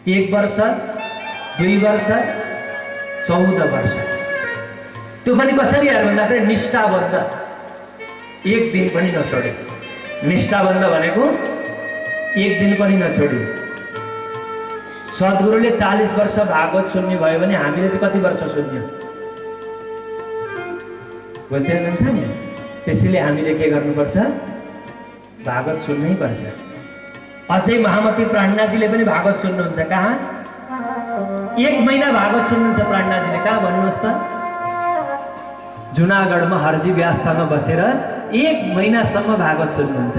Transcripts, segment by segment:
1 वर्ष 2 वर्ष 14 वर्ष। त्यो पनि कसरी हेर्नु भन्दाखेरि निष्ठाबद्ध, एक दिन पनि नछोडे। निष्ठाबद्ध भनेको एक दिन पनि नछोडी। सद्गुरुले 40 वर्ष भागवत सुन्ने भयो भने हामीले चाहिँ कति वर्ष सुन्यौं बुझ्दै हुनुहुन्छ नि? त्यसैले हामीले के गर्नुपर्छ? भागवत सुन्नै पर्छ। अझै महामती प्राणनाथजीले पनि भागवत सुन्नुहुन्छ। कहाँ? 1 महिना भागवत सुन्नुहुन्छ प्राणनाथजीले। कहाँ भन्नुहोस् त? जुनागढमा हरजी व्याससँग बसेर 1 महिनासम्म भागवत सुन्नुहुन्छ।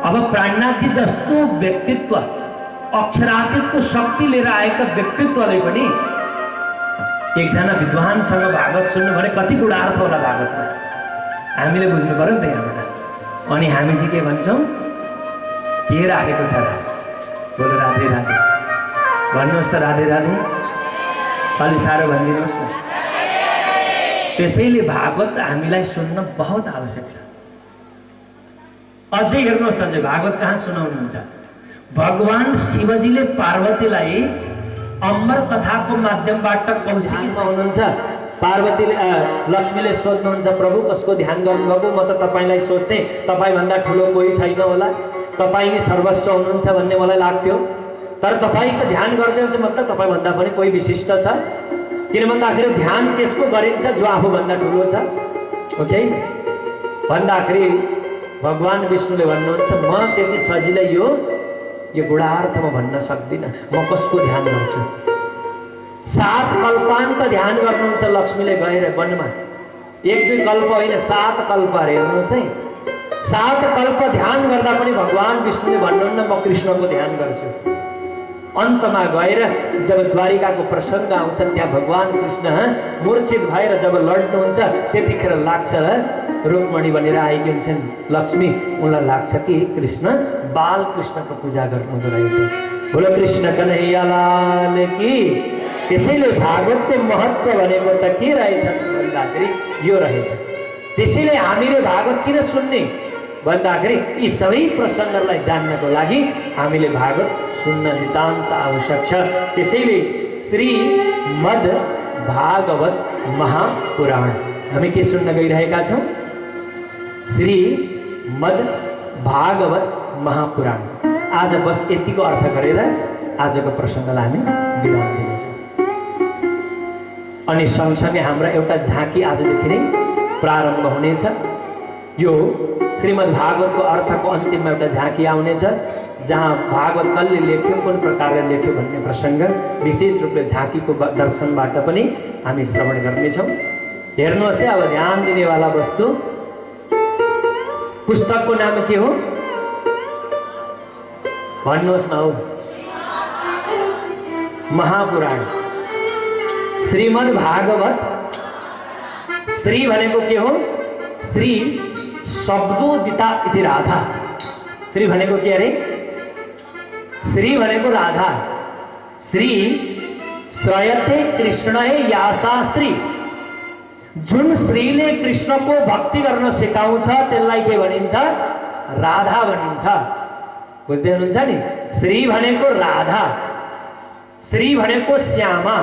अब प्राणनाथजी जस्तो व्यक्तित्व, अक्षरातीतको शक्ति लिएर आएका व्यक्तित्वले पनि एकजना विद्वानसँग भागवत सुन्नु भने कति गुणार्थ होला भागवतमा, हामीले बुझ्नु पर्यो नि त यहाँबाट। अनि हामी चाहिँ के भन्छौँ? के राखेको छ र? बोलो राधे राधे भन्नुहोस् त, राधे राधे। अलि साह्रो भनिदिनुहोस् न। त्यसैले भागवत हामीलाई सुन्न बहुत आवश्यक छ। अझै हेर्नुहोस्, अझै भागवत कहाँ सुनाउनुहुन्छ? भगवान शिवजीले पार्वतीलाई अमर कथाको माध्यमबाट कौशिकीमा हुनुहुन्छ। पार्वतीले लक्ष्मीले सोध्नुहुन्छ, प्रभु कसको ध्यान गर्नुभएको? म त तपाईँलाई सोच्थेँ, तपाईँभन्दा ठुलो कोही छैन होला, तपाईँ नै सर्वस्व हुनुहुन्छ भन्ने मलाई लाग्थ्यो। तर तपाईँ त ध्यान गर्दै हुन्छ, मतलब तपाईँभन्दा पनि कोही विशिष्ट छ। किन भन्दाखेरि ध्यान त्यसको गरिन्छ जो आफूभन्दा ठुलो छ, हो कि होइन? भन्दाखेरि भगवान विष्णुले भन्नुहुन्छ, म त्यति सजिलै यो गुणार्थमा भन्न सक्दिनँ, म कसको ध्यान गर्छु? 7 कल्पान्त ध्यान गर्नुहुन्छ लक्ष्मीले गएर वनमा। 1-2 कल्प होइन, 7 कल्प। हेर्नुहोस् है, 7 कल्प ध्यान गर्दा पनि भगवान विष्णुले भन्नुहुन्न म कृष्णको ध्यान गर्छु। अन्तमा गएर जब द्वारिकाको प्रसङ्ग आउँछ, त्यहाँ भगवान कृष्ण मूर्छित भएर जब लड्नुहुन्छ, त्यतिखेर लाग्छ रुक्मणी बनेर आएकी हुन्छन् लक्ष्मी। उनलाई लाग्छ कि कृष्ण बाल कृष्णको पूजा गर्नुहुँदो रहेछ। बोलो कृष्ण कन्हैया लाल की। त्यसैले भागवतको महत्त्व भनेको त के रहेछ भन्दाखेरि यो रहेछ। त्यसैले हामीले भागवत किन सुन्ने भन्दाखेरि यी सबै प्रसङ्गहरूलाई जान्नको लागि हामीले भागवत सुन्न नितान्त आवश्यक छ। त्यसैले श्रीमद् भागवत महापुराण हामी के सुन्न गइरहेका छौँ? श्रीमद् भागवत महापुराण। आज बस यतिको अर्थ गरेर आजको प्रसङ्गलाई हामी विराम दिनेछौँ। अनि सँगसँगै हाम्रो एउटा झाँकी आजदेखि नै प्रारम्भ हुनेछ। यो श्रीमद् भागवतको अर्थको अन्तिममा एउटा झाँकी आउनेछ, जहाँ भागवत कसले लेख्यो, कुन प्रकारले लेख्यो भन्ने प्रसङ्ग विशेष रूपले झाँकीको दर्शनबाट पनि हामी श्रवण गर्नेछौँ। हेर्नुहोस् है, अब ध्यान दिनेवाला वस्तु, पुस्तकको नाम के हो भन्नुहोस् न हौ? महापुराण, श्रीमद् भागवत। श्री भनेको के हो? श्री शब्दोदिता इति राधा। श्री भनेको के अरे? श्री भनेको राधा। श्री श्रयते कृष्ण यासा श्री। जुन श्रीले कृष्णको भक्ति गर्न सिकाउँछ त्यसलाई के भनिन्छ? राधा भनिन्छ। बुझ्दै हुनुहुन्छ नि? श्री भनेको राधा, श्री भनेको श्यामा।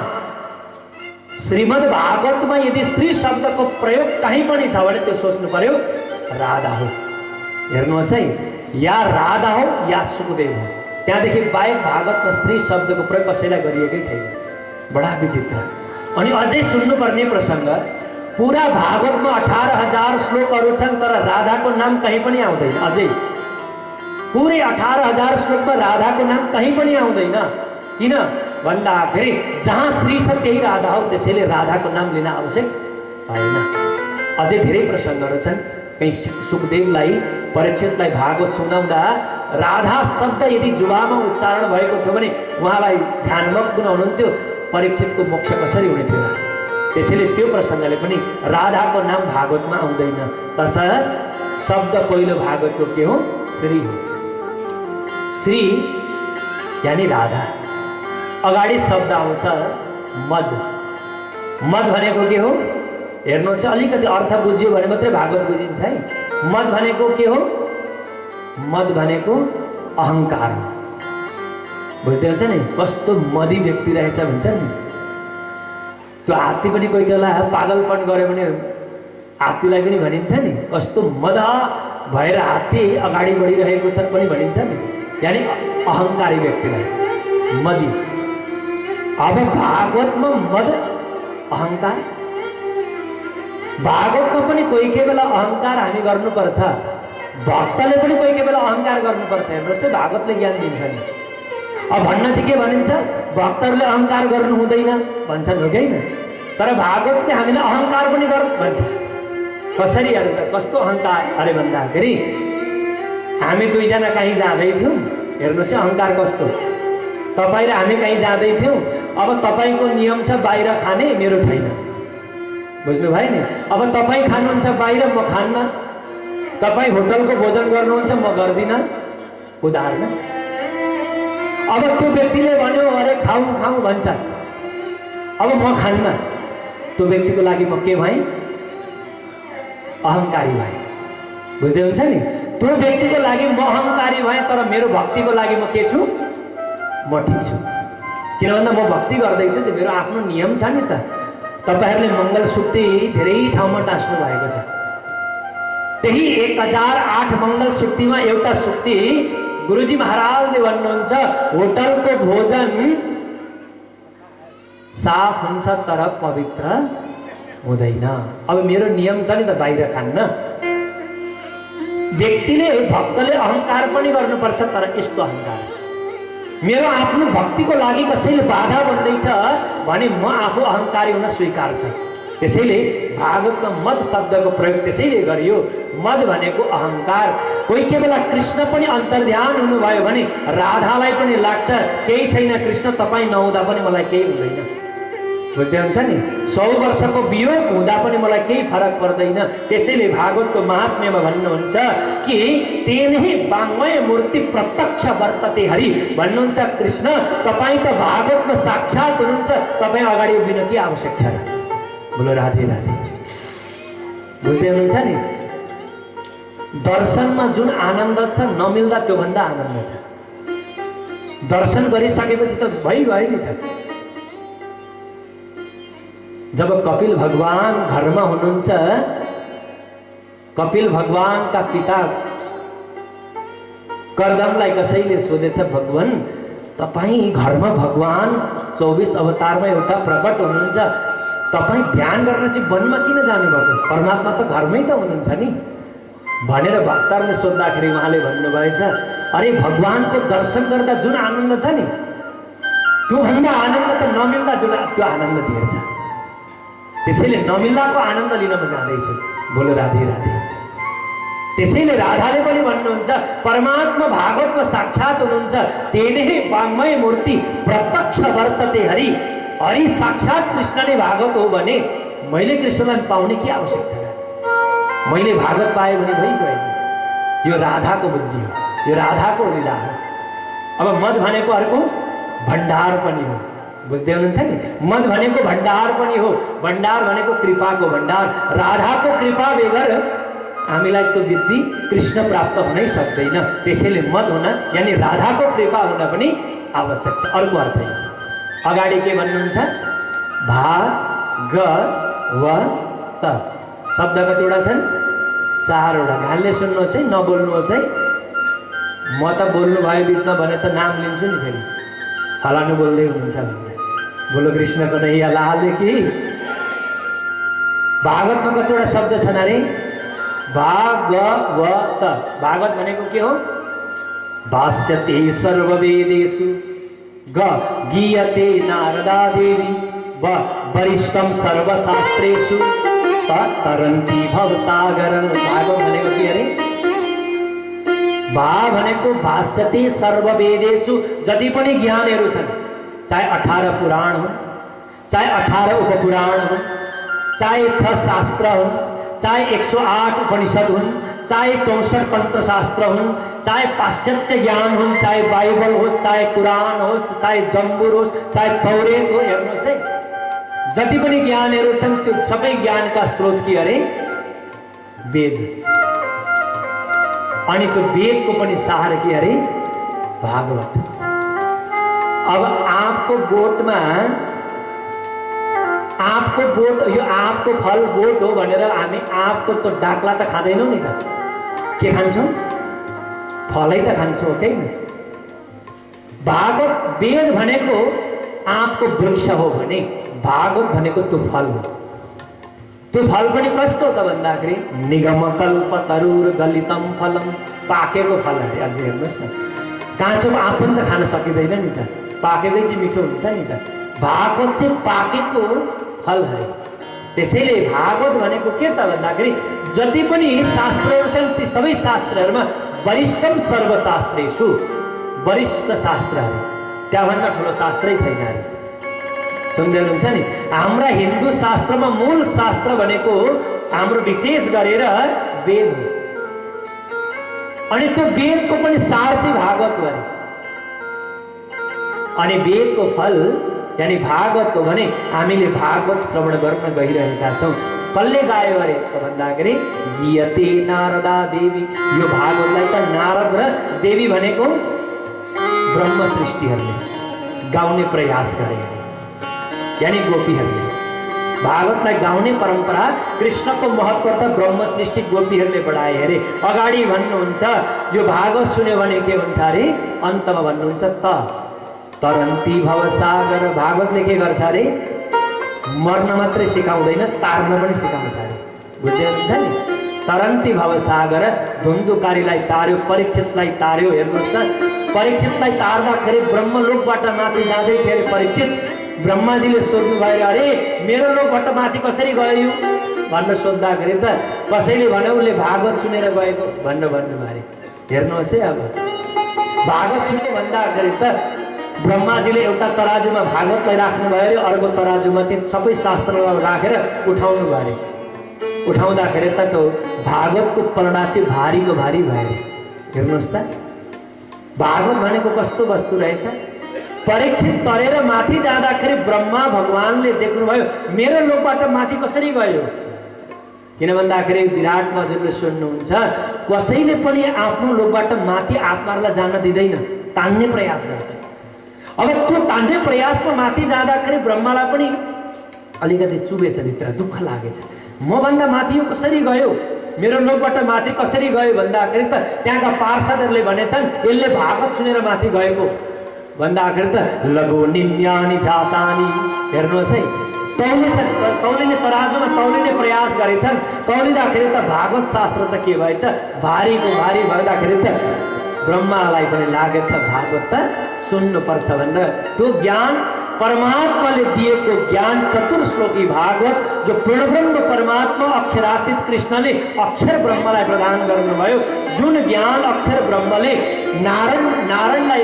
श्रीमद् भागवतमा यदि श्री शब्दको प्रयोग कहीँ पनि छ भने त्यो सोच्नु पर्यो राधा हो। हेर्नुहोस् है, या राधा हो या सुखदेव हो, त्यहाँदेखि बाहेक भागवतमा श्री शब्दको प्रयोग कसैलाई गरिएकै छैन। बडा विचित्र। अनि अझै सुन्नुपर्ने प्रसङ्ग, पुरा भागवतमा 18,000 श्लोकहरू छन्, तर राधाको नाम कहीँ पनि आउँदैन। अझै पुरै 18,000 श्लोकमा राधाको नाम कहीँ पनि आउँदैन। किन भन्दाखेरि जहाँ श्री छ त्यही राधा हो, त्यसैले राधाको नाम लिन आवश्यक भएन। अझै धेरै प्रसङ्गहरू छन्। कहीँ सुखदेवलाई परीक्षितलाई भागवत सुनाउँदा राधा शब्द यदि जुबामा उच्चारण भएको थियो भने उहाँलाई ध्यानमग्न हुनुहुन्थ्यो, परीक्षितको मोक्ष कसरी हुने थियो। त्यसैले त्यो प्रसङ्गले पनि राधाको नाम भागवतमा आउँदैन। तसर्थ शब्द पहिलो भागवतको के हो? श्री हो। श्री यानी राधा। अगाडि शब्द आउँछ मद। मद भनेको के हो? हेर्नुहोस्, अलिकति अर्थ बुझ्यो भने मात्रै भागवत बुझिन्छ है। मद भनेको के हो? मद भनेको अहङ्कार। बुझ्दै हुन्छ नि कस्तो मदी व्यक्ति रहेछ भन्छ नि। त्यो हात्ती पनि कोही बेला पागलपन गर्यो भने हात्तीलाई पनि भनिन्छ नि कस्तो मद भएर हात्ती अगाडि बढिरहेको छ पनि भनिन्छ नि, यानि अहङ्कारी व्यक्तिलाई मदी। अब भागवतमा मद अहङ्कार, भागवतमा पनि कोही कोही बेला अहङ्कार हामी गर्नुपर्छ, भक्तले पनि कोही कोही बेला अहङ्कार गर्नुपर्छ। हेर्नुहोस् भागवतले ज्ञान दिन्छ नि। अब भन्न चाहिँ के भनिन्छ, भक्तहरूले अहङ्कार गर्नु हुँदैन भन्छन्, हो कि होइन? तर भागवतले हामीलाई अहङ्कार पनि गर्नु भन्छ। कसरी अरे त कस्तो अहङ्कार अरे भन्दाखेरि हामी दुईजना कहीँ जाँदै थियौँ, हेर्नुहोस् अहङ्कार कस्तो। तपाईँ र हामी कहीँ जाँदै थियौँ, अब तपाईँको नियम छ बाहिर खाने, मेरो छैन, बुझ्नु भयो नि। अब तपाईँ खानुहुन्छ बाहिर, म खान्न। तपाईँ होटलको भोजन गर्नुहुन्छ, म गर्दिनँ, उदाहरण। अब त्यो व्यक्तिले भन्यो अरे खाऊ खाऊ भन्छ, अब म खान्न, त्यो व्यक्तिको लागि म के भएँ, अहङ्कारी भएँ, बुझ्दै हुन्छ नि। त्यो व्यक्तिको लागि म अहङ्कारी भएँ, तर मेरो भक्तिको लागि म के छु, म ठिक छु। किन भन्दा म भक्ति गर्दैछु, त्यो मेरो आफ्नो नियम छ नि त। तपाईँहरूले मङ्गलसूत्री धेरै ठाउँमा टाँस्नु भएको छ, त्यही 1008 मङ्गलसूत्रीमा एउटा सूक्ति गुरुजी महाराजले भन्नुहुन्छ, होटलको भोजन साफ हुन्छ तर पवित्र हुँदैन। अब मेरो नियम छ नि त बाहिर खान्न। व्यक्तिले भक्तले अहङ्कार पनि गर्नुपर्छ, तर यस्तो अहङ्कार मेरो आफ्नो भक्तिको लागि कसैले बाधा बन्दैछ भने म आफू अहङ्कारी हुन स्वीकार छ। त्यसैले भागवतमा मद शब्दको प्रयोग त्यसैले गरियो। मद भनेको अहङ्कार। कोही के बेला कृष्ण पनि अन्तर्ध्यान हुनुभयो भने राधालाई पनि लाग्छ केही छैन, कृष्ण तपाईँ नहुँदा पनि मलाई केही हुँदैन, बुझ्दै हुन्छ नि। 100 वर्षको वियोग हुँदा पनि मलाई केही फरक पर्दैन। त्यसैले भागवतको महात्म्यमा भन्नुहुन्छ कि तेनै वाङ्मय मूर्ति प्रत्यक्ष वर्तते हरि, भन्नुहुन्छ कृष्ण तपाईँ त भागवतमा साक्षात हुनुहुन्छ, तपाईँ अगाडि उभिन के आवश्यक छ र? बोलो राधे राधे। बुझ्दै हुनुहुन्छ नि। दर्शनमा जुन आनन्द छ नमिल्दा त्योभन्दा आनन्द छ। दर्शन गरिसकेपछि त भइगयो नि त। जब कपिल भगवान घरमा हुनुहुन्छ, कपिल भगवानका पिता कर्दमलाई कसैले सोधेछ, भगवान तपाईँ घरमा भगवान 24 अवतारमा एउटा प्रकट हुनुहुन्छ, तपाईँ ध्यान गर्न चाहिँ वनमा किन जानुभएको, परमात्मा त घरमै त हुनुहुन्छ नि भनेर भक्तहरूले सोद्धाखेरि उहाँले भन्नुभएछ, अरे भगवानको दर्शन गर्दा जुन आनन्द छ नि त्योभन्दा आनन्द त नमिल्दा जुन त्यो आनन्द दिएछ। त्यसैले नमिल्दाको आनन्द लिन म जाँदैछु। बोलो राधे राधे। त्यसैले राधाले पनि भन्नुहुन्छ परमात्मा भागवतमा साक्षात हुनुहुन्छ, तेनै वाङ्मय मूर्ति प्रत्यक्ष वर्तते हरि। हरि साक्षात कृष्ण नै भागवत हो भने मैले कृष्णलाई पाउने के आवश्यक छ र? मैले भागवत पाएँ भने भइगयो। यो राधाको बुद्धि हो, यो राधाको लीला हो। अब मद भनेको अर्को भण्डार पनि हो, बुझ्दै हुनुहुन्छ नि। मद भनेको भण्डार पनि हो, भण्डार भनेको कृपाको भण्डार। राधाको कृपा बेगर हामीलाई त्यो विधि कृष्ण प्राप्त हुनै सक्दैन। त्यसैले मद हुन यानि राधाको कृपा हुन पनि आवश्यक छ। अर्को अर्थ अगाडि के भन्नुहुन्छ, भागवत शब्द कतिवटा छन्? 4वटा। ध्यानले सुन्नुहोस् है, नबोल्नुहोस् है। म त बोल्नु भयो बिचमा भने त नाम लिन्छु नि फेरि, फलानु बोल्दै हुनुहुन्छ भने। बोलो कृष्ण कन्हैया लाल की। भागवतमा कतिवटा शब्द छन् अरे? भागवत। भागवत भनेको के हो? भाष्यते सर्ववेदेषु गीयते नारदा देवी वरिष्ठम सर्वशास्त्रेषु तरन्ती भवसागरं। भागवत भनेको के अरे? भा भनेको भाष्यते सर्ववेदेषु, जति पनि ज्ञानहरू छन्, चाहे 18 पुराण हुन्, चाहे 18 उपपुराण हुन्, चाहे 6 शास्त्र हुन्, चाहे 108 उपनिषद हुन्, चाहे 64 तन्त्रशास्त्र हुन्, चाहे पाश्चात्य ज्ञान हुन्, चाहे बाइबल होस्, चाहे कुरान होस्, चाहे जम्बुर होस्, चाहे तौरेत हो, हेर्नुहोस् है, जति पनि ज्ञानहरू छन् त्यो सबै ज्ञानका स्रोत के अरे? वेद। अनि त्यो वेदको पनि सार के अरे? भागवत। अब आँपको बोटमा आँपको बोट, यो आँपको फल बोट हो भनेर हामी आँपको त डाक्ला त खाँदैनौँ नि त, के खान्छौँ? फलै त खान्छौँ, हो कि होइन? भागवत वेद भनेको आँपको वृक्ष हो भने भागवत भनेको त्यो फल हो। त्यो फल पनि कस्तो त भन्दाखेरि निगम कल्पतरुर गलितम फलम, पाकेको फल अरे। अझै हेर्नुहोस् न, काँचो आँप पनि त खान सकिँदैन नि त, पाकेकै चाहिँ मिठो हुन्छ नि त। भागवत चाहिँ पाकेको फल अरे। त्यसैले भागवत भनेको के त भन्दाखेरि जति पनि शास्त्रहरू छन् ती सबै शास्त्रहरूमा वरिष्ठम सर्वशास्त्रेषु, वरिष्ठ शास्त्र अरे, त्यहाँभन्दा ठुलो शास्त्रै छैन अरे। सुन्दै हुनुहुन्छ नि? हाम्रा हिन्दू शास्त्रमा मूल शास्त्र भनेको हाम्रो विशेष गरेर वेद हो। अनि त्यो वेदको पनि सार चाहिँ भागवत हो अरे। अनि वेदको फल यानी भागवत हो भने हामीले भागवत श्रवण गर्न गइरहेका छौँ। कसले गायो अरे भन्दाखेरि गीयते नारदा देवी। यो भागवतलाई त नारद र देवी भनेको ब्रह्म सृष्टिहरूले गाउने प्रयास गरे, यानी गोपीहरूले। भागवतलाई गाउने परम्परा, कृष्णको महत्त्व त ब्रह्म सृष्टि गोपीहरूले बढाए अरे। अगाडि भन्नुहुन्छ यो भागवत सुन्यो भने के हुन्छ अरे, अन्तमा भन्नुहुन्छ त तरन्ती भवसागर। भागवतले के गर्छ अरे, मर्न मात्रै सिकाउँदैन, तार्न पनि सिकाउँछ अरे। बुझ्दै हुनुहुन्छ नि? तरन्ती भवसागर, धुन्धुकारीलाई तार्यो, परीक्षितलाई तार्यो। हेर्नुहोस् न, परीक्षितलाई तार्दाखेरि ब्रह्मलोकबाट माथि जाँदै थियो अरे परीक्षित। ब्रह्माजीले सोध्नु भयो, अरे मेरो लोकबाट माथि कसरी गयो भनेर सोद्धाखेरि त कसैले भने उसले भागवत सुनेर गएको भन्नु अरे। हेर्नुहोस् है, अब भागवत सुन्यो भन्दाखेरि त ब्रह्माजीले एउटा तराजुमा भागवतलाई राख्नु भयो अरे, अर्को तराजुमा चाहिँ सबै शास्त्रलाई राखेर उठाउनु भयो अरे। उठाउँदाखेरि त त्यो भागवतको पलडा चाहिँ भारीको भारी भयो अरे। हेर्नुहोस् त, भागवत भनेको कस्तो वस्तु रहेछ। परीक्षित तरेर माथि जाँदाखेरि ब्रह्मा भगवानले देख्नुभयो मेरो लोकबाट माथि कसरी गयो। किन भन्दाखेरि विराटमा हजुरले सुन्नुहुन्छ, कसैले पनि आफ्नो लोकबाट माथि आत्मालाई जान दिँदैन, तान्ने प्रयास गर्छ। अब त्यो तान्ने प्रयासमा माथि जाँदाखेरि ब्रह्मालाई पनि अलिकति चुबेछ, भित्र दुःख लागेछ। मभन्दा माथि यो कसरी गयो, मेरो लोकबाट माथि कसरी गयो भन्दाखेरि त त्यहाँका पार्षदहरूले भनेछन् यसले भागवत सुनेर माथि गएको भन्दाखेरि त लघु निन्यानी जातानी। हेर्नुहोस् है, तौलिने तराजुमा तौलिने प्रयास गरेछन्। तौलिँदाखेरि त भागवत शास्त्र त के भएछ, भारीको भारी भइदाखेरि त ब्रह्मालाई पनि लागेछ भागवत त सुन्नुपर्छ भनेर। त्यो ज्ञान परमात्माले दिएको ज्ञान, चतुर्श्लोकी भागवत जो पूर्णब्रह्म परमात्मा अक्षरातीत कृष्णले अक्षर ब्रह्मलाई प्रदान गर्नुभयो। जुन ज्ञान अक्षर ब्रह्मले नारायणलाई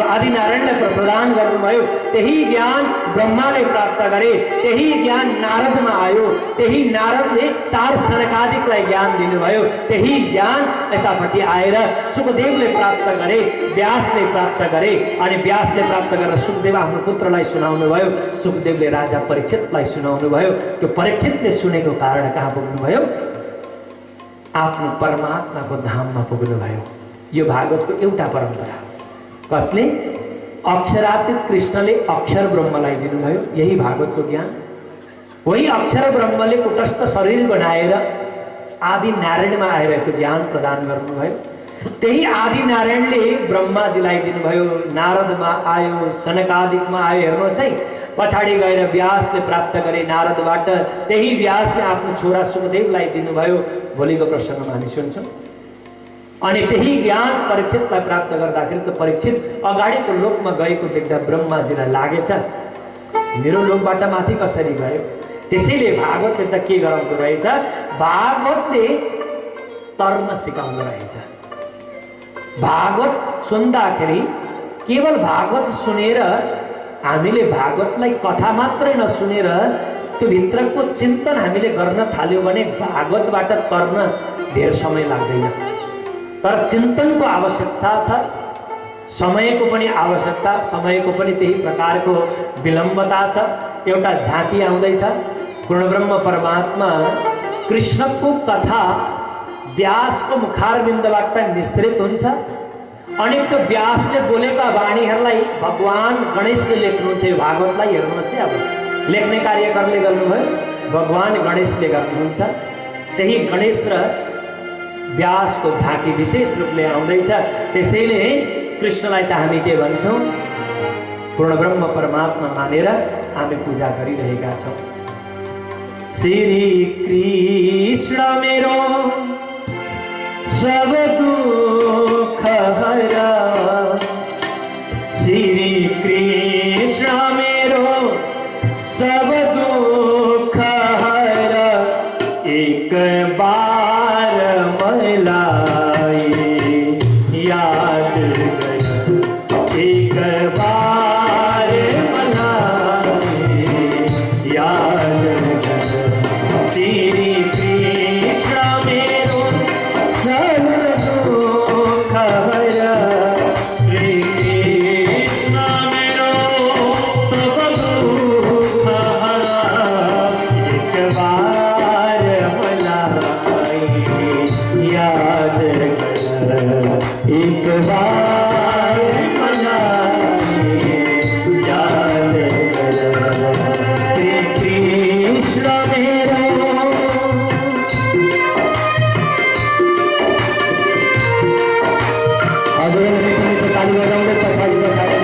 आदि नारायणलाई प्रदान गर्नुभयो, त्यही ज्ञान ब्रह्माले प्राप्त गरे, त्यही ज्ञान नारदमा आयो, त्यही नारदले 4 सनकादिकलाई ज्ञान दिनुभयो, त्यही ज्ञान यतापट्टि आएर सुखदेवले प्राप्त गरे, व्यासले प्राप्त गरे। अनि व्यासले प्राप्त गरेर सुखदेव आफ्नो पुत्रलाई सुनाउनु भयो, सुखदेवले राजा परीक्षितलाई सुनाउनु भयो। त्यो परीक्षितले सुनेको कारण कहाँ पुग्नुभयो, आफ्नो परमात्माको धाममा पुग्नुभयो। यो भागवतको एउटा परम्परा। कसले? अक्षरातीत कृष्णले अक्षर ब्रह्मलाई दिनुभयो, यही भागवतको ज्ञान। वही अक्षर ब्रह्मले कुटस्थ शरीर बनाएर आदि नारायणमा आएर त्यो ज्ञान प्रदान गर्नुभयो। त्यही आदि नारायणले ब्रह्माजीलाई दिनुभयो, नारदमा आयो, सनकादिकमा आयो। हेर्नुहोस् है, पछाडि गएर व्यासले प्राप्त गरे नारदबाट, त्यही व्यासले आफ्नो छोरा सुखदेवलाई दिनुभयो। भोलिको प्रसङ्गमा हामी सुन्छौँ। अनि त्यही ज्ञान परीक्षितलाई प्राप्त गर्दाखेरि त परीक्षित अगाडिको लोकमा गएको देख्दा ब्रह्माजीलाई लागेछ मेरो लोकबाट माथि कसरी गयो। त्यसैले भागवतले त के गराउँदो रहेछ, भागवतले तर्न सिकाउँदो रहेछ। भागवत सुन्दाखेरि केवल भागवत सुनेर हामीले भागवतलाई कथा मात्रै नसुनेर त्यो भित्रको चिन्तन हामीले गर्न थाल्यौँ भने भागवतबाट तर्न धेर समय लाग्दैन। तर चिन्तनको आवश्यकता छ, समयको पनि आवश्यकता, समयको पनि त्यही प्रकारको विलम्बता छ। एउटा झाँकी आउँदैछ, पूर्णब्रह्म परमात्मा कृष्णको कथा व्यासको मुखारविन्दबाट निश्रित हुन्छ। अनि त्यो व्यासले बोलेका वाणीहरूलाई भगवान गणेशले लेख्नुहुन्छ। यो भागवतलाई हेर्नुहोस् है, अब लेख्ने कार्य कसले गर्नुभयो? भगवान गणेशले गर्नुहुन्छ। त्यही गणेश र व्यासको झाँकी विशेष रूपले आउँदैछ। त्यसैले कृष्णलाई त हामी के भन्छौँ? पूर्ण ब्रह्म परमात्मा मानेर हामी पूजा गरिरहेका छौँ। श्री कृष्ण मेरो सब दुख हरा, श्री कृष्ण मेरो सब दुख हरा, एक बार मलाई याद कर, एक बार मलाई याद कर, श्री कृष्ण मेरो सब दुख हरा, श्री कृष्ण मेरो सब दुख हरा, एक बार मलाई याद कर, एक बार मलाई याद कर, श्री कृष्ण मेरो। ताली बजाउँदै पछाडि पछाडि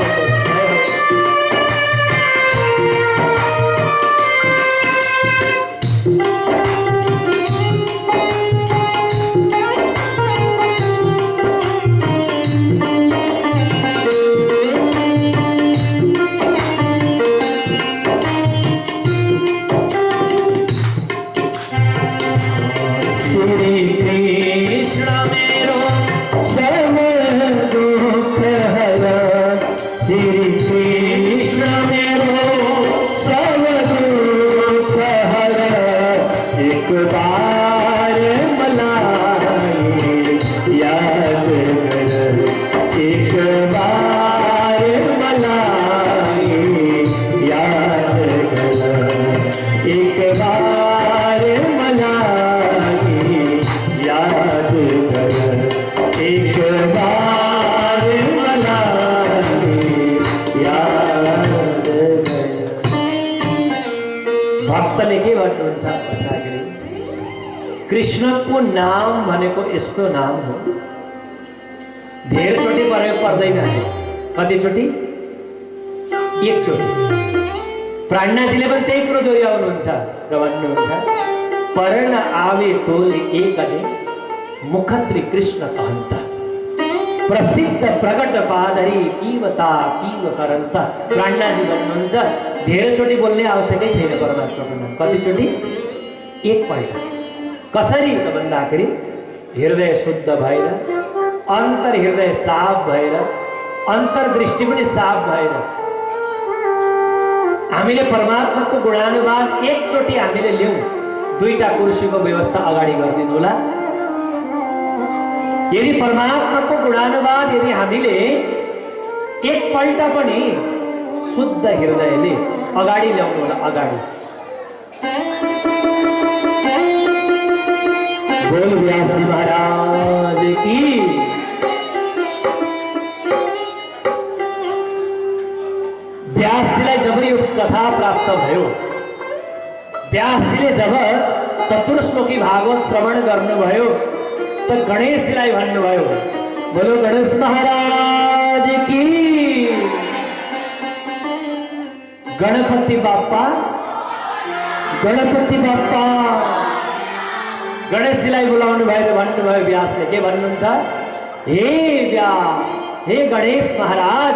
भक्तले के भन्नुहुन्छ भन्दाखेरि कृष्णको नाम भनेको यस्तो नाम हो, धेरैचोटि प्रयोग पर्दैन। कतिचोटि? एकचोटि। प्राणनाथजीले पनि त्यही कुरो दोहोऱ्याउनुहुन्छ र भन्नुहुन्छ, परण आवे तोल एकले मुख श्री कृष्ण कहन्त, प्रसिद्ध प्रकट पादरी कीवता कीव करन्त। प्राणनाथजी भन्नुहुन्छ धेरैचोटि बोल्ने आवश्यकै छैन परमात्माको नाम। कतिचोटि? एकपल्ट। कसरी त भन्दाखेरि हृदय शुद्ध भएर, अन्तर हृदय साफ भएर, अन्तर्दृष्टि पनि साफ भएर हामीले परमात्माको गुणानुवाद एकचोटि हामीले ल्याउँ। दुईटा कुर्सीको व्यवस्था अगाडि गरिदिनु होला। यदि परमात्माको गुणानुवाद यदि हामीले एकपल्ट पनि शुद्ध हृदयले अगाडि ल्याउनु होला। अगाडि बोल व्यासी महाराज की। व्यासजीलाई जब यो कथा प्राप्त भयो, व्यासजीले जब चतुर्श्लोकी भागवत श्रवण गर्नुभयो त गणेशजीलाई भन्नुभयो, बोलो गणेश महाराज की। गणपति बाप्पा, गणपति बाप्पा। गणेशजीलाई बोलाउनु भयो र भन्नुभयो व्यासले, के भन्नुहुन्छ? हे व्यास, हे गणेश महाराज,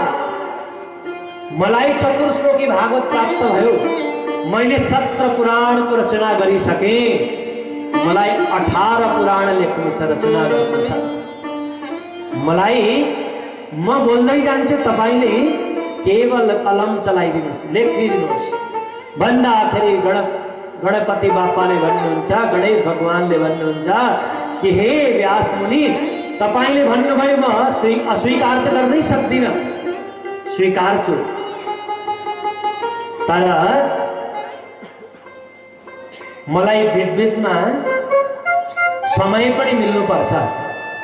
मलाई चतुर्श्लोकी भागवत प्राप्त भयो, मैले 17 पुराणको रचना गरिसके, मलाई 18 पुराण लेख्नु छ, रचना गर्नु छ। मलाई म बोल्दै जान्छु, तपाईले केवल कलम चलाइदिनुहोस्, लेखिदिनुहोस्। भन्दाखेरि गणपति बाप्पाले भन्नुहुन्छ, गणेश भगवानले भन्नुहुन्छ कि हे व्यास मुनि, तपाईले भन्नुभयो म अस्वीकार त गर्नै सक्दिनँ, स्वीकार्छु, तर मलाई बीचमा समय पनि मिल्नुपर्छ।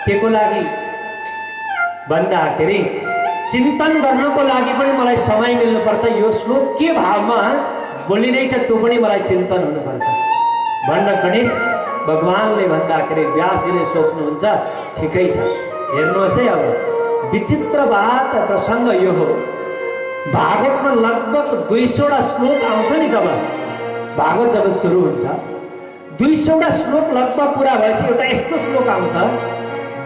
के को लागि? भन्दाखेरि चिन्तन गर्नको लागि पनि मलाई समय मिल्नुपर्छ। यो श्लोक के भावमा बोलिँदैछ त्यो पनि मलाई चिन्तन हुनुपर्छ भन्न गणेश भगवानले भन्दाखेरि व्यासले सोच्नुहुन्छ ठिकै छ। हेर्नुहोस् है, अब विचित्र बात प्रसङ्ग यो हो, भागवतमा लगभग 200वटा श्लोक आउँछ नि। जब भागवत जब सुरु हुन्छ 200वटा श्लोक लगभग पुरा भएपछि एउटा यस्तो श्लोक आउँछ,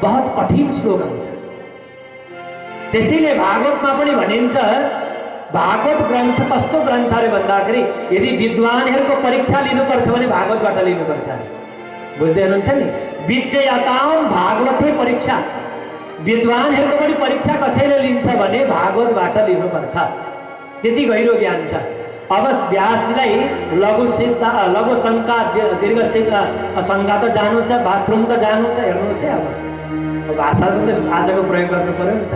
बहुत कठिन श्लोक आउँछ। त्यसैले भागवतमा पनि भनिन्छ, भागवत ग्रन्थ कस्तो ग्रन्थ अरे भन्दाखेरि यदि विद्वानहरूको परीक्षा लिनुपर्छ भने भागवतबाट लिनुपर्छ। बुझ्दै हुनुहुन्छ नि? विद्यातां भागवते परीक्षा। विद्वानहरूको पनि परीक्षा कसैले लिन्छ भने भागवतबाट लिनुपर्छ। त्यति गहिरो ज्ञान छ। अब व्यासजीलाई लघु शङ्का दीर्घ शङ्का त जानु छ, बाथरुम त जानु छ। हेर्नुहोस् है, अब भाषाको त आजको प्रयोग गर्नु पर्यो नि त।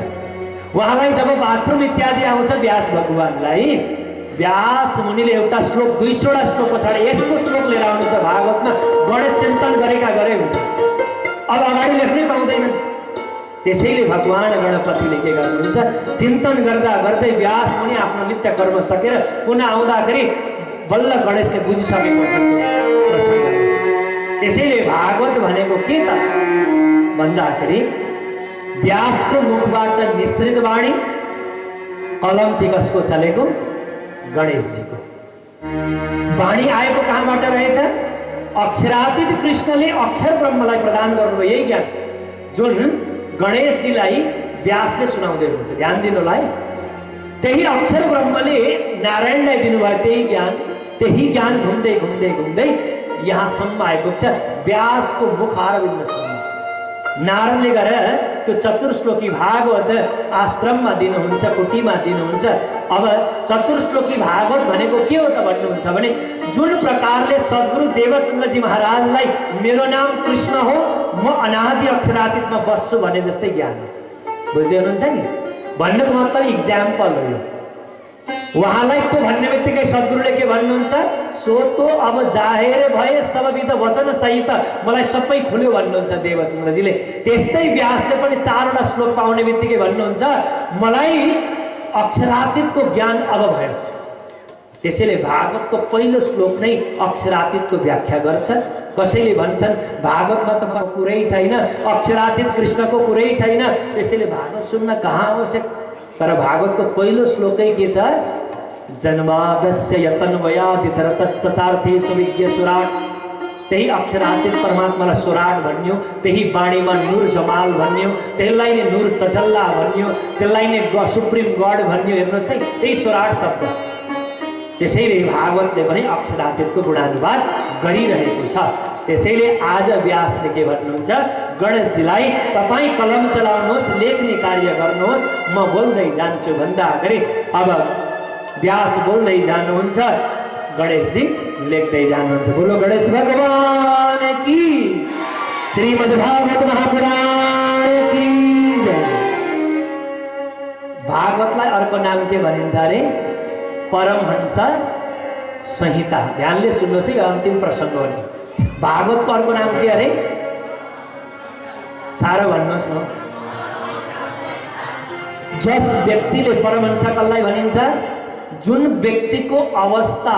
उहाँलाई जब बाथरुम इत्यादि आउँछ व्यास भगवानलाई, व्यास मुनिले एउटा श्लोक 200वटा श्लोक पछाडि यस्तो श्लोक लिएर आउनुहुन्छ भागवतमा, गणेश चिन्तन गरेका गरे हुन्छ। अब अगाडि लेख्नै पाउँदैन। त्यसैले भगवान गणपतिले के गर्नुहुन्छ, चिन्तन गर्दा गर्दै व्यास मुनि आफ्नो नित्य कर्म सकेर पुनः आउँदाखेरि बल्ल गणेशले बुझिसकेको हुन्छ प्रसङ्ग। त्यसैले भागवत भनेको के त भन्दाखेरि व्यासको मुखबाट निश्रित वाणी, कलम चाहिँ कसको चलेको? गणेशजीको वाणी आएको कहाँबाट रहेछ? अक्षरातीत कृष्णले अक्षर ब्रह्मलाई प्रदान गर्नुभयो। यही ज्ञान जुन गणेशजीलाई व्यासले सुनाउँदै हुनुहुन्छ, ध्यान दिनुलाई। त्यही अक्षर ब्रह्मले नारायणलाई दिनुभयो त्यही ज्ञान घुम्दै घुम्दै घुम्दै यहाँसम्म आइपुग्छ व्यासको मुख अरविन्दसम्म। नारायणले गरेर त्यो चतुर्श्लोकी भागवत आश्रममा दिनुहुन्छ, कुटीमा दिनुहुन्छ। अब चतुर्श्लोकी भागवत भनेको के हो त भन्नुहुन्छ भने, जुन प्रकारले सद्गुरु देवचन्द्रजी महाराजलाई मेरो नाम कृष्ण हो, म अनादि अक्षरातीतमा बस्छु भने जस्तै ज्ञान। बुझ्दै हुनुहुन्छ नि? भन्नुको मतलब इक्जाम्पल हो यो। उहाँलाई त्यो भन्ने बित्तिकै सद्गुरुले के भन्नुहुन्छ, सो तो अब जाहेर भए सबविध वचन सहित मलाई सबै खुल्यो भन्नुहुन्छ देवचन्द्रजीले। त्यस्तै व्यासले पनि 4वटा श्लोक पाउने बित्तिकै भन्नुहुन्छ, मलाई अक्षरातीतको ज्ञान अब भयो। त्यसैले भागवतको पहिलो श्लोक नै अक्षरातीतको व्याख्या गर्छ। कसैले भन्छन् भागवतमा त कुरै छैन, अक्षरातीत कृष्णको कुरै छैन, त्यसैले भागवत सुन्न कहाँ आवश्यक। तर भागवतको पहिलो श्लोकै के छ? जन्मादस्य यतन्वयादितरतस्य चार्थे सुविज्ञ सुराट। त्यही अक्षरातीत परमात्मालाई सुराट भन्यो, त्यही वाणीमा नूर जमाल भन्यो, त्यसलाई नै नूर तजल्ला भन्यो, त्यसलाई नै सुप्रिम गड भन्यो। हेर्नुहोस् है, त्यही सुराट शब्द। त्यसैले भागवतले पनि अक्षरातीतको गुणानुवाद गरिरहेको छ। त्यसैले आज व्यासले के भन्नुहुन्छ, गणेशजीलाई तपाईँ कलम चलाउनुहोस्, लेख्ने कार्य गर्नुहोस्, म बोल्दै जान्छु भन्दा अगाडि अब व्यास बोल्दै जानुहुन्छ, गणेशजी लेख्दै जानुहुन्छ। बोलो गणेश भगवान की, श्रीमद्भागवत महापुराण की जय। भागवतलाई अर्को नाम के भनिन्छ अरे? परमहंस संहिता। ध्यानले सुन्नुहोस् है, अन्तिम प्रसङ्ग हो नि। भागवतको अर्को नाम के अरे? साह्रो भन्नुहोस् न। जस व्यक्तिले परमहंस कसलाई भनिन्छ? जुन व्यक्तिको अवस्था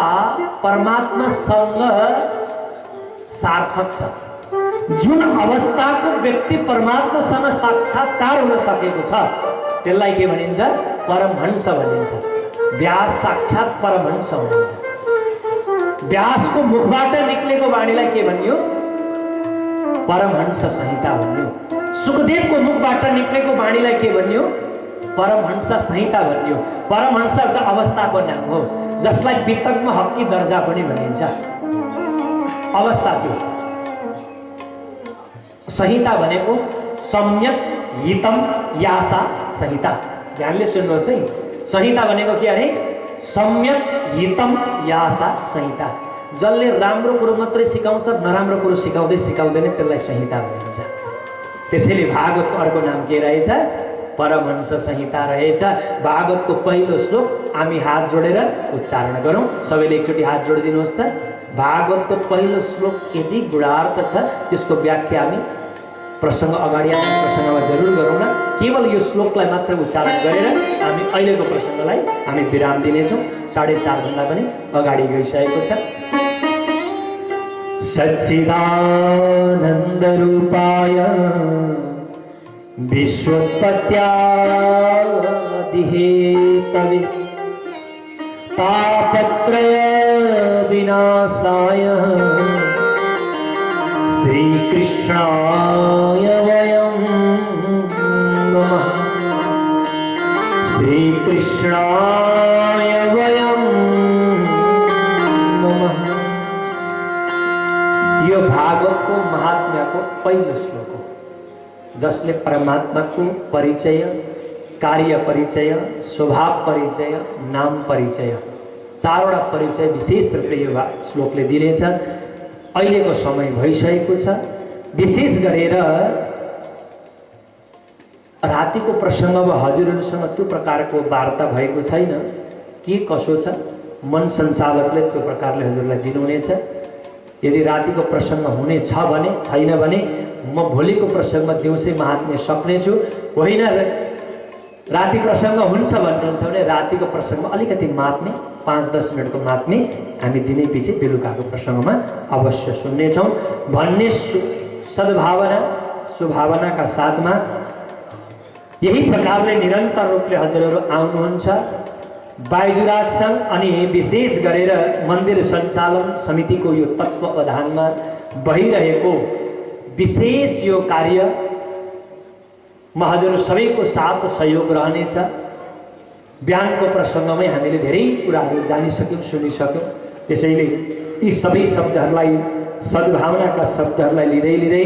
परमात्मासँग सार्थक छ, जुन अवस्थाको व्यक्ति परमात्मासँग साक्षात्कार हुन सकेको छ, त्यसलाई के भनिन्छ? परमहंस भनिन्छ। व्यास साक्षात परमहंस हुनुहुन्छ। व्यासको मुखबाट निक्लेको वाणीलाई के भन्यो? परमहंस संहिता भन्यो। सुखदेवको मुखबाट निक्लेको वाणीलाई के भन्यो? परमहंस संहिता भन्यो। परमहंस एउटा अवस्थाको नाम हो, जसलाई वितग्म हक्की दर्जा पनि भनिन्छ। अवस्था त्यो। संहिता भनेको सम्यक हितम यासा संहिता। ध्यानले सुन्नुहोस् है, संहिता भनेको के अरे? सम्यक हितम यासा संहिता। जसले राम्रो कुरो मात्रै सिकाउँछ, नराम्रो कुरो सिकाउँदैन त्यसलाई संहिता भनिन्छ। त्यसैले भागवतको अर्को नाम के रहेछ? परमहंस संहिता रहेछ। भागवतको पहिलो श्लोक हामी हात जोडेर उच्चारण गरौँ। सबैले एकचोटि हात जोडिदिनुहोस् त। भागवतको पहिलो श्लोक यदि गुणार्थ छ, त्यसको व्याख्या हामी प्रसङ्ग अगाडि आएर प्रसङ्गमा जरुर गरौँ न। केवल यो श्लोकलाई मात्र उच्चारण गरेर हामी अहिलेको प्रसङ्गलाई हामी विराम दिनेछौँ। 4:30 भन्दा पनि अगाडि गइसकेको छ। सच्चिदानन्दरूपाय विश्वोत्पत्त्यादिहेतवे तापत्रय विनाशाय श्रीकृष्णाय वयं नमः। श्रीकृष्णाय वयं नमः। यो भागवतको महात्म्यको पहिलो श्लोक हो, जसले परमात्माको परिचय, कार्य परिचय, स्वभाव परिचय, नाम परिचय, 4वटा परिचय विशेष रूपले यो श्लोकले दिनेछ। अहिलेको समय भइसकेको छ। विशेष गरेर रातिको प्रसङ्गमा हजुरहरूसँग त्यो प्रकारको वार्ता भएको छैन। के कसो छ मन सञ्चालकले त्यो प्रकारले हजुरलाई दिनुहुनेछ। यदि रातिको प्रसङ्ग हुने छ भने, छैन भने म भोलिको प्रसङ्गमा दिउँसै महात्म्य सक्नेछु। होइन राति प्रसङ्ग हुन्छ भन्नुहुन्छ भने रातिको प्रसङ्गमा अलिकति महात्म्य 5-10 मिनटको महात्म्य हामी दिनै पछि बेलुकाको प्रसङ्गमा अवश्य सुन्नेछौँ भन्ने सद्भावना सुभावनाका साथमा यही प्रकारले निरन्तर रूपले हजुरहरू आउनुहुन्छ। बाइजुराज सङ्घ अनि विशेष गरेर मन्दिर सञ्चालन समितिको यो तत्त्वावधानमा भइरहेको विशेष यो कार्य हजुरहरू सबैको साथ सहयोग रहनेछ। बिहानको प्रसङ्गमै हामीले धेरै कुराहरू जानिसक्यौँ, सुनिसक्यौँ। त्यसैले यी सबै शब्दहरूलाई, सद्भावनाका शब्दहरूलाई लिँदै लिँदै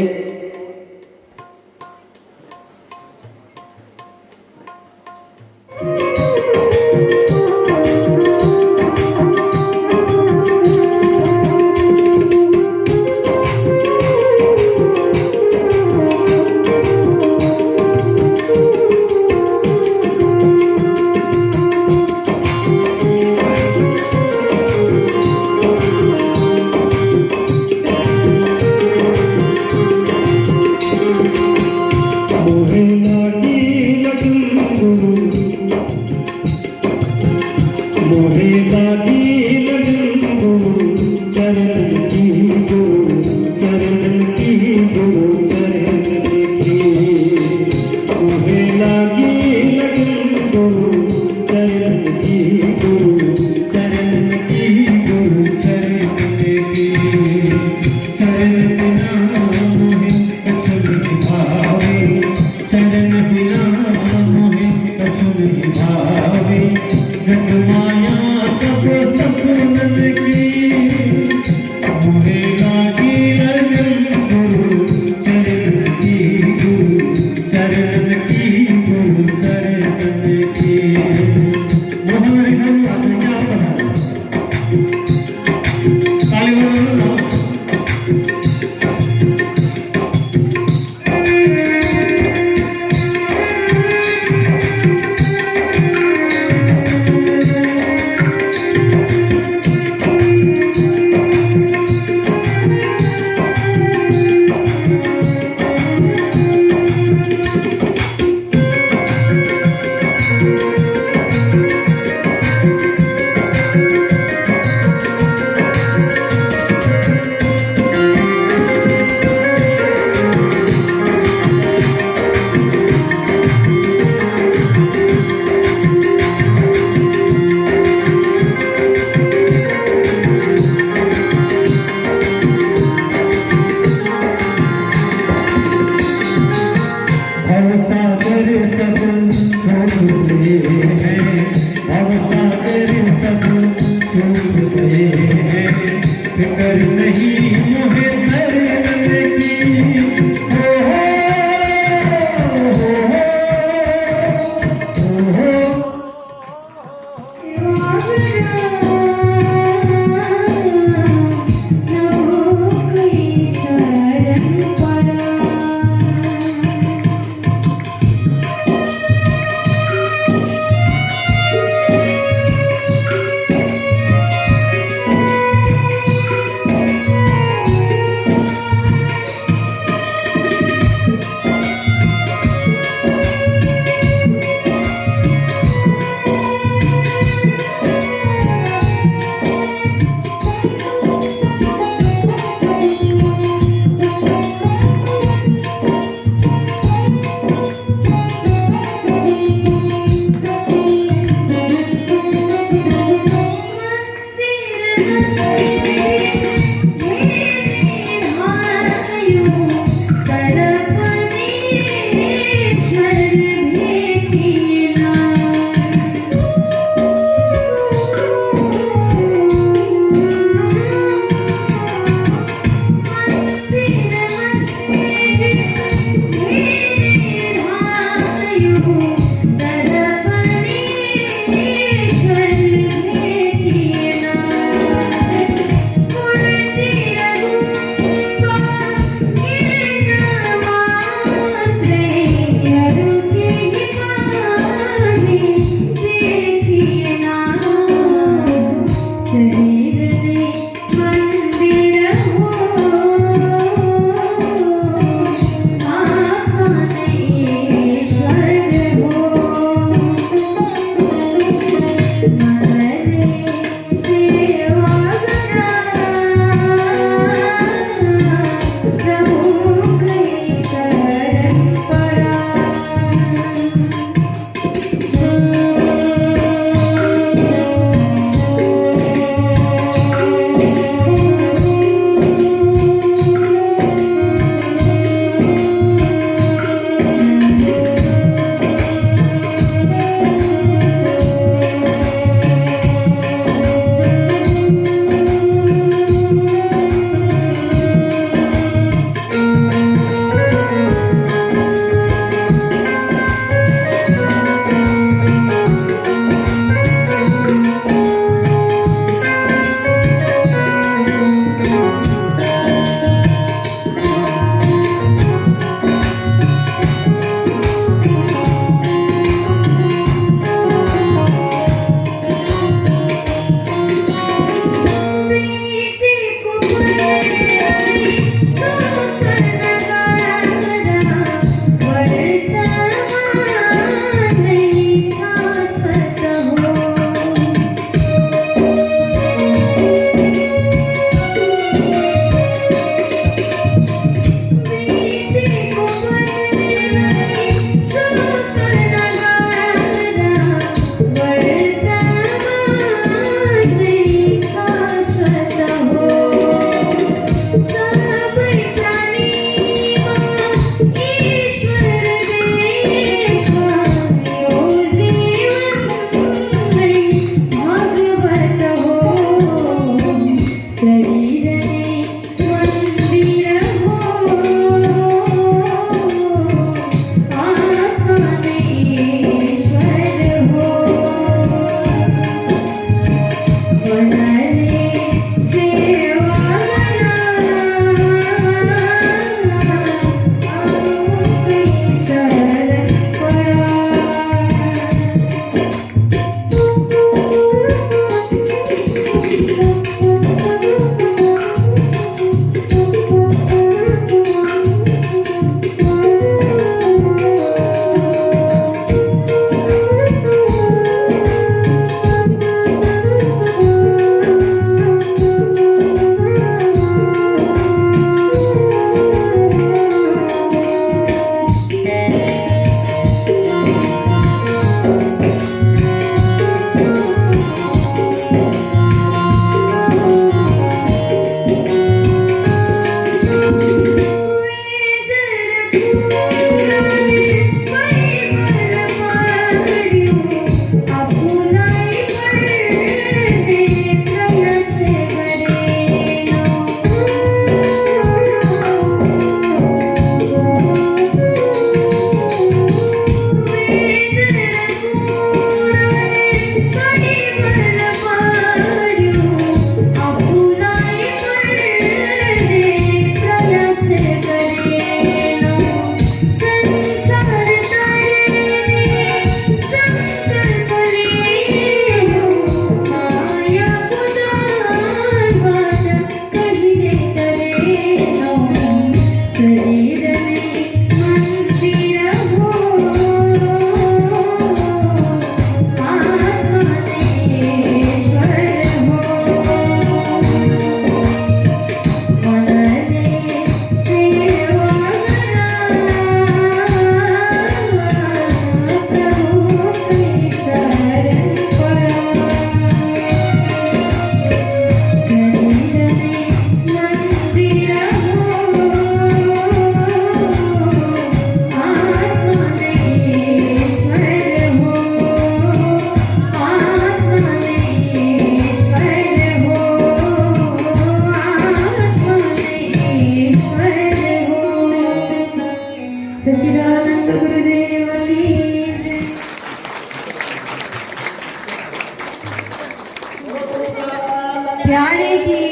प्यारे की,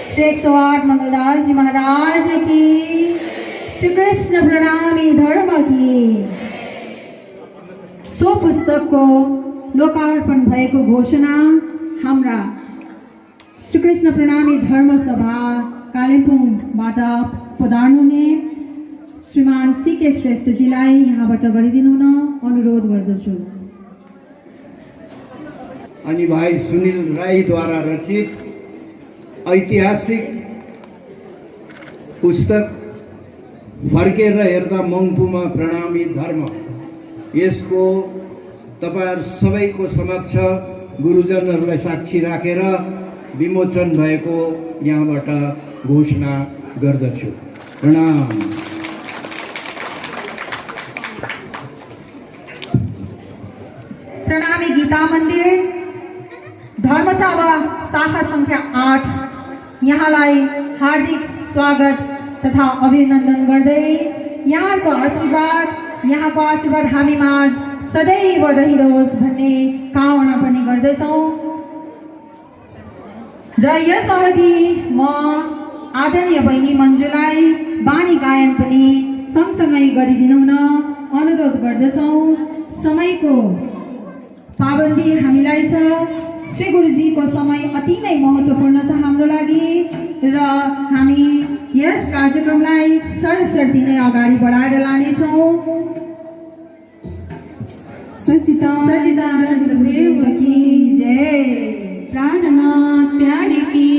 श्री 108 मंगलदास जी महाराज की, श्री कृष्ण प्रणामी धर्म की। सो पुस्तकको लोकार्पण भएको घोषणा हाम्रा श्री कृष्ण प्रणामी धर्म सभा कालिम्पोङबाट प्रदान हुने श्रीमान सीके श्रेष्ठजीलाई यहाँबाट गरिदिनु हुन अनुरोध गर्दछु। अनि भाइ सुनिल राईद्वारा रचित ऐतिहासिक पुस्तक फर्केर हेर्दा मङ्पुमा प्रणामी धर्म, यसको तपाईहरु सबैको समक्ष गुरुजनहरूलाई साक्षी राखेर विमोचन भएको यहाँबाट घोषणा गर्दछु। प्रणाम। प्रणामी गीता मन्दिर धर्मसभा शाखा संख्या 8 यहाँलाई हार्दिक स्वागत तथा अभिनन्दन गर्दै यहाँको आशीर्वाद हामीमाझ सदैव रहिरहोस् भन्ने कामना पनि गर्दछौँ। र यस अवधि म आदरणीय बहिनी मन्जुलाई बानी गायन पनि सँगसँगै गरिदिनु हुन अनुरोध गर्दछौँ। समयको पाबन्दी हामीलाई छ। श्री गुरुजीको समय अति नै महत्त्वपूर्ण छ हाम्रो लागि र हामी यस कार्यक्रमलाई सरसर्ती नै अगाडि बढाएर लानेछौँ। सच्चिदानन्द गुरुदेव की जय। प्राणनाथ प्यारे की।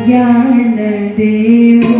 ज्ञान देवो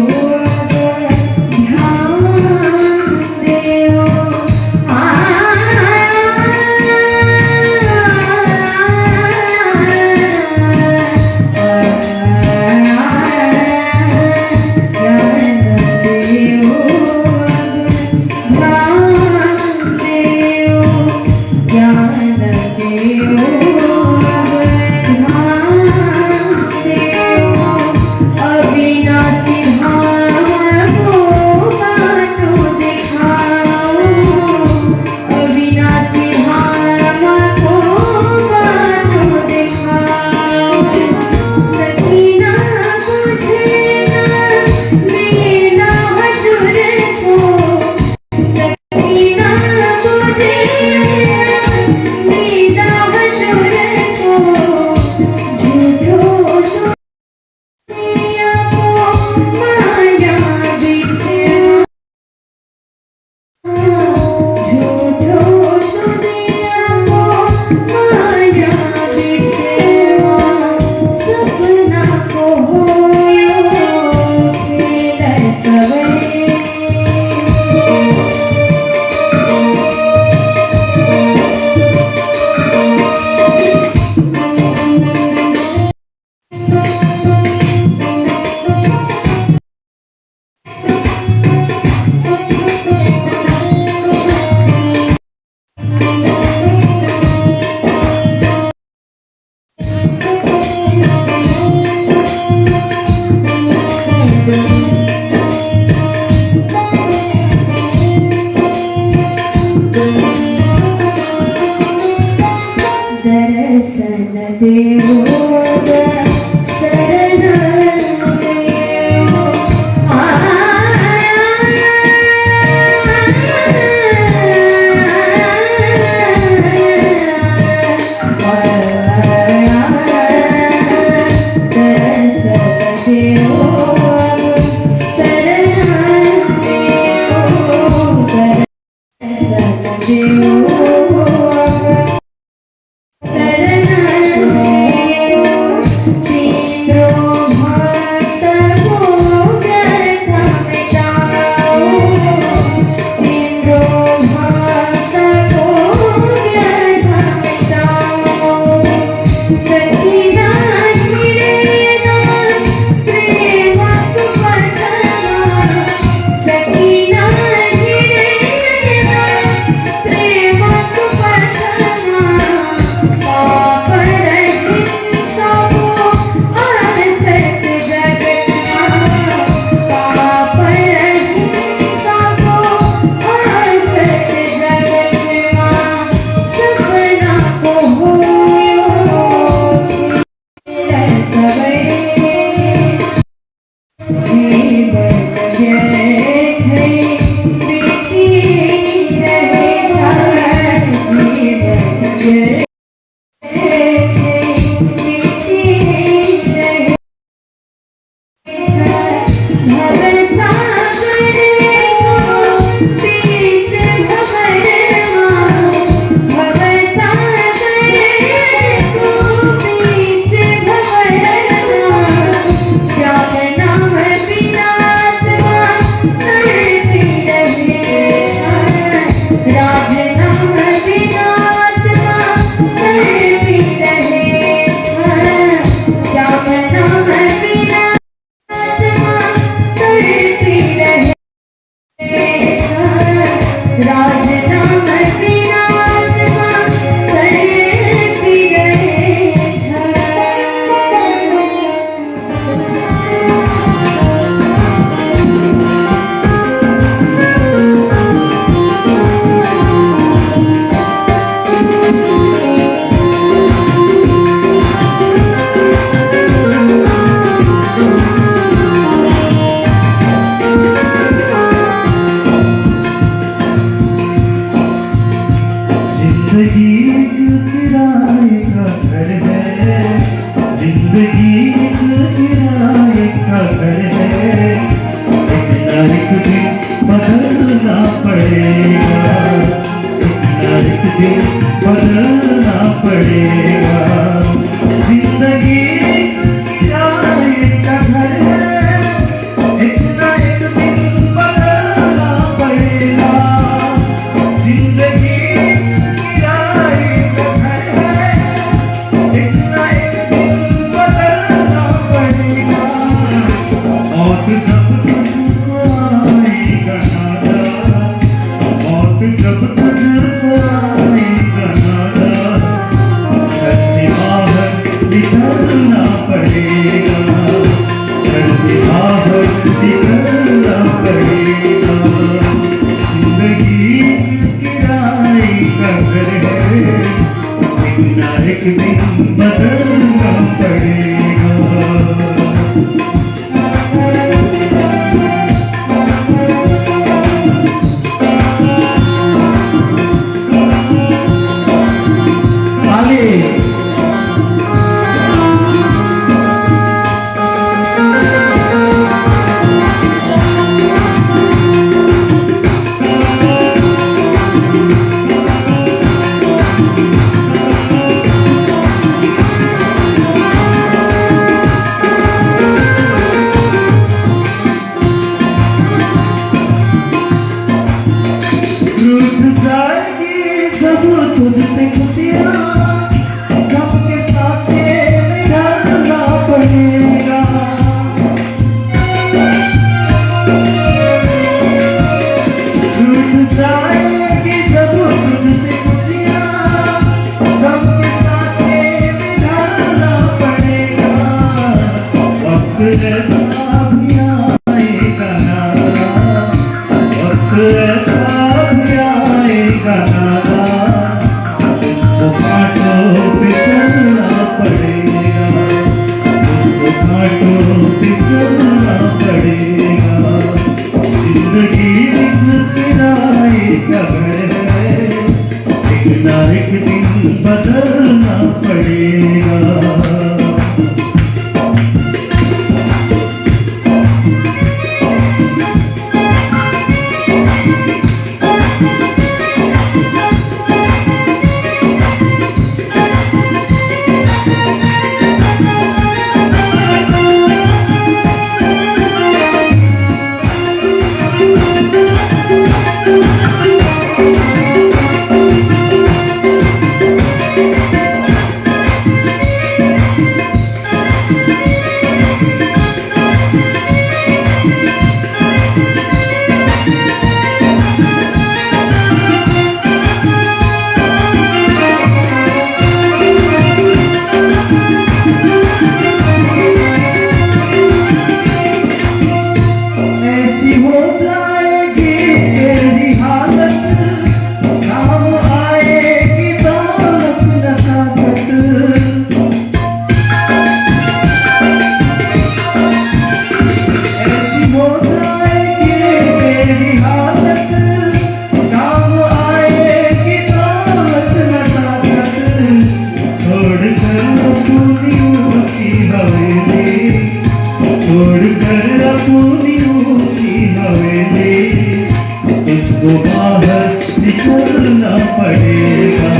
तुझको बाहर निकलना पड़ेगा,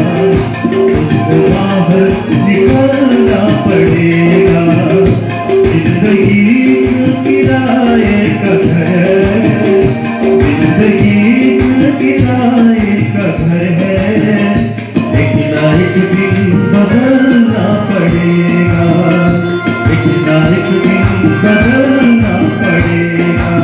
तुझको बाहर निकलना पड़ेगा। जिंदगी किराए का घर, जिंदगी किराए का घर है, लेकिन एक दिन बदलना पड़ेगा, लेकिन एक दिन बदलना पड़ेगा।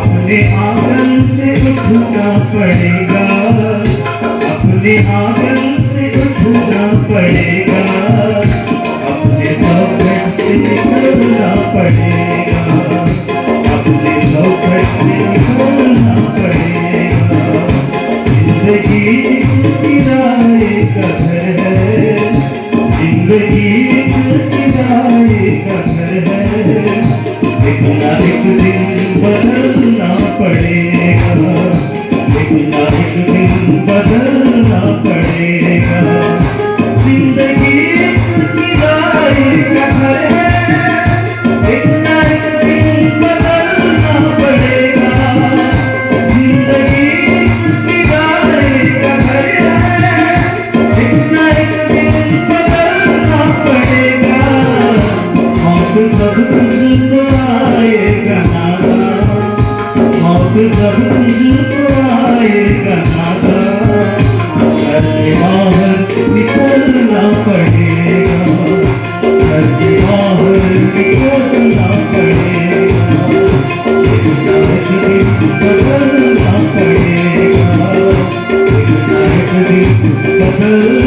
अपने आंगन से उठना पड़ेगा, अपने आंगन से उठना पड़ेगा, अपने चौखट से निकलना पड़ेगा, अपने चौखट से निकलना पड़ेगा। जिंदगी किराए का घर है, जिंदगी किराए का घर है, लेकिन एक दिन बदलना पड़ेगा, लेकिन एक दिन बदलना पड़ेगा। जिंदगी किराए का घर है, लेकिन एक दिन बदलना पड़ेगा। जिंदगी किराए का घर है, लेकिन एक दिन बदलना पड़ेगा। मौत जब तुझको आएगा नादा, मौत जब तुझको आएगा नादा, घर से बाहर निकलना पड़ेगा, घर से बाहर निकलना पड़ेगा। एक दिन बदलना पड़ेगा, एक दिन बदलना